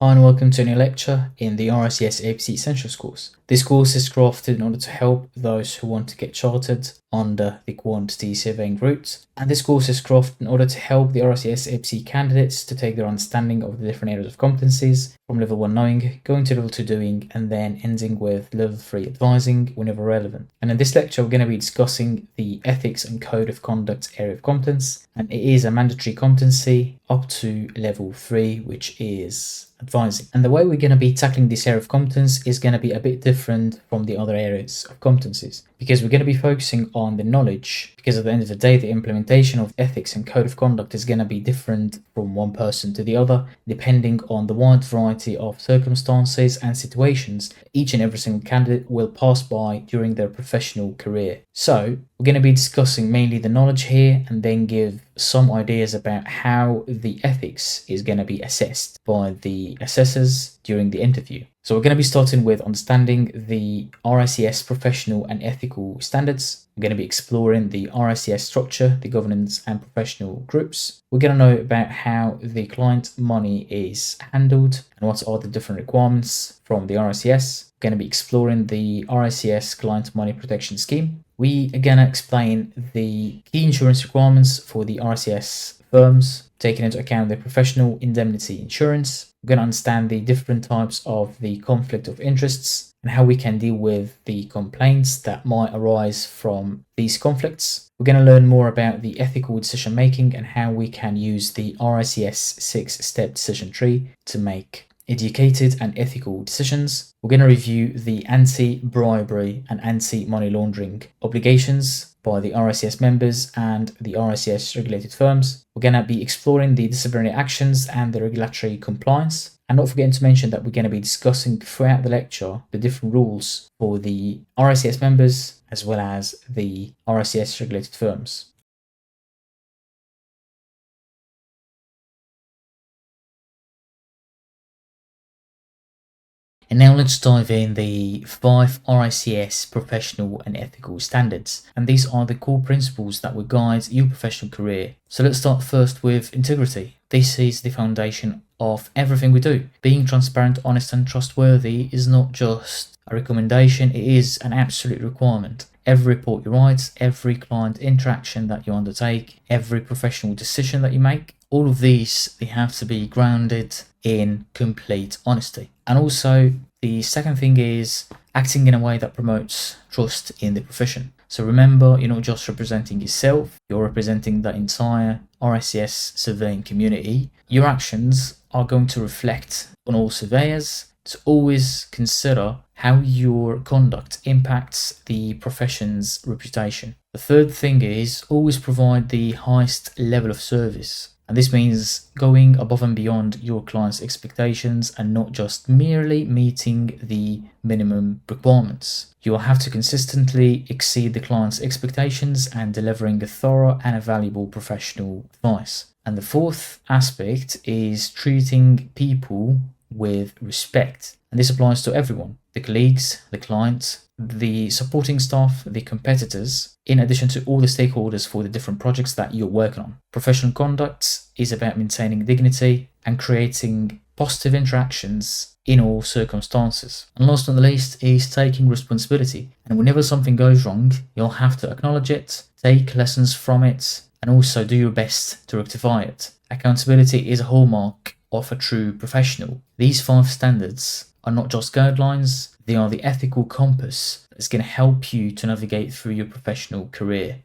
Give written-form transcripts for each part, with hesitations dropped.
Hi and welcome to a new lecture in the RICS APC Essentials course. This course is crafted in order to help those who want to get chartered under the quantity surveying route. And this course is crafted in order to help the RICS APC candidates to take their understanding of the different areas of competencies from level 1 knowing, going to level 2 doing, and then ending with level 3 advising whenever relevant. And in this lecture, we're going to be discussing the ethics and code of conduct area of competence. And it is a mandatory competency up to level 3, which is advising. And the way we're going to be tackling this area of competence is going to be a bit different from the other areas of competencies, because we're going to be focusing on the knowledge, because at the end of the day, the implementation of ethics and code of conduct is going to be different from one person to the other, depending on the wide variety of circumstances and situations each and every single candidate will pass by during their professional career. So we're going to be discussing mainly the knowledge here and then give some ideas about how the ethics is going to be assessed by the assessors during the interview. So we're going to be starting with understanding the RICS professional and ethical standards. We're going to be exploring the RICS structure, the governance and professional groups. We're going to know about how the client money is handled and what are the different requirements from the RICS. We're going to be exploring the RICS client money protection scheme. We are going to explain the key insurance requirements for the RICS firms, taking into account the professional indemnity insurance. We're going to understand the different types of the conflict of interests and how we can deal with the complaints that might arise from these conflicts. We're going to learn more about the ethical decision making and how we can use the RICS 6-step decision tree to make educated and ethical decisions. We're going to review the anti-bribery and anti-money laundering obligations by the RICS members and the RICS regulated firms. We're going to be exploring the disciplinary actions and the regulatory compliance. And not forgetting to mention that we're going to be discussing throughout the lecture the different rules for the RICS members as well as the RICS regulated firms. And now let's dive in the 5 RICS professional and ethical standards. And these are the core principles that will guide your professional career. So let's start first with integrity. This is the foundation of everything we do. Being transparent, honest and trustworthy is not just a recommendation, it is an absolute requirement. Every report you write, every client interaction that you undertake, every professional decision that you make, all of these, they have to be grounded in complete honesty. And also, the second thing is acting in a way that promotes trust in the profession. So remember, you're not just representing yourself, you're representing the entire RICS surveying community. Your actions are going to reflect on all surveyors. So always consider how your conduct impacts the profession's reputation. The third thing is always provide the highest level of service. And this means going above and beyond your client's expectations and not just merely meeting the minimum requirements. You will have to consistently exceed the client's expectations and delivering a thorough and a valuable professional advice. And the fourth aspect is treating people with respect. And this applies to everyone, the colleagues, the clients, the supporting staff, the competitors, in addition to all the stakeholders for the different projects that you're working on. Professional conduct is about maintaining dignity and creating positive interactions in all circumstances. And last but not least is taking responsibility. And whenever something goes wrong, you'll have to acknowledge it, take lessons from it, and also do your best to rectify it. Accountability is a hallmark of a true professional. These 5 standards are not just guidelines, they are the ethical compass that's going to help you to navigate through your professional career.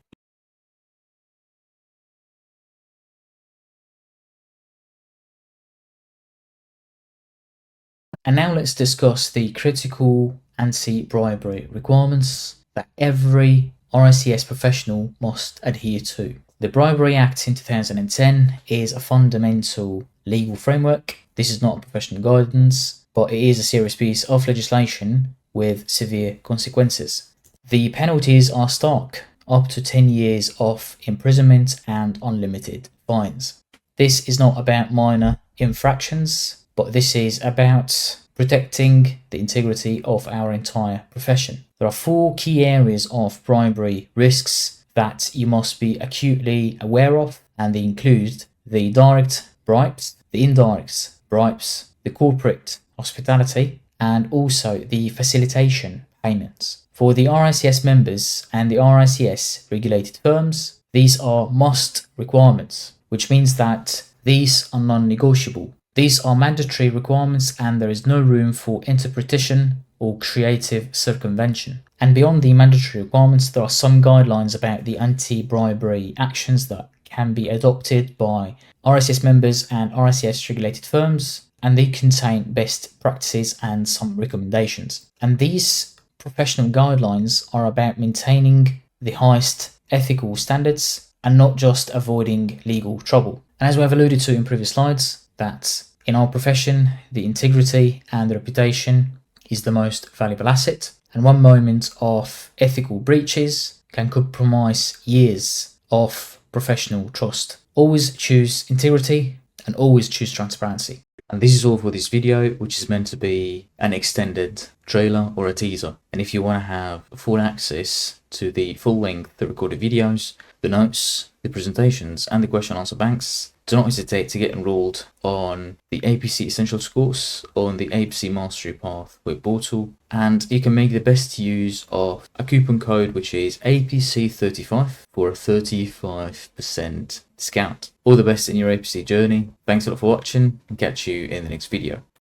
And now let's discuss the critical anti-bribery requirements that every RICS professional must adhere to. The Bribery Act in 2010 is a fundamental legal framework. This is not professional guidance, but it is a serious piece of legislation with severe consequences. The penalties are stark, up to 10 years of imprisonment and unlimited fines. This is not about minor infractions, but this is about protecting the integrity of our entire profession. There are 4 key areas of bribery risks that you must be acutely aware of, and they include the direct bribes, the indirect bribes, the corporate hospitality, and also the facilitation payments. For the RICS members and the RICS regulated firms, these are must requirements, which means that these are non-negotiable. These are mandatory requirements and there is no room for interpretation or creative circumvention. And beyond the mandatory requirements, there are some guidelines about the anti-bribery actions that can be adopted by RICS members and RICS regulated firms, and they contain best practices and some recommendations. And these professional guidelines are about maintaining the highest ethical standards and not just avoiding legal trouble. And as we have alluded to in previous slides, that in our profession, the integrity and the reputation is the most valuable asset. And one moment of ethical breaches can compromise years of professional trust. Always choose integrity and always choose transparency. And this is all for this video, which is meant to be an extended trailer or a teaser. And if you want to have full access to the full length, recorded videos, the notes, the presentations, and the question and answer banks, do not hesitate to get enrolled on the APC Essentials course on the APC Mastery Path web portal. And you can make the best use of a coupon code, which is APC35 for a 35% discount. All the best in your APC journey. Thanks a lot for watching and catch you in the next video.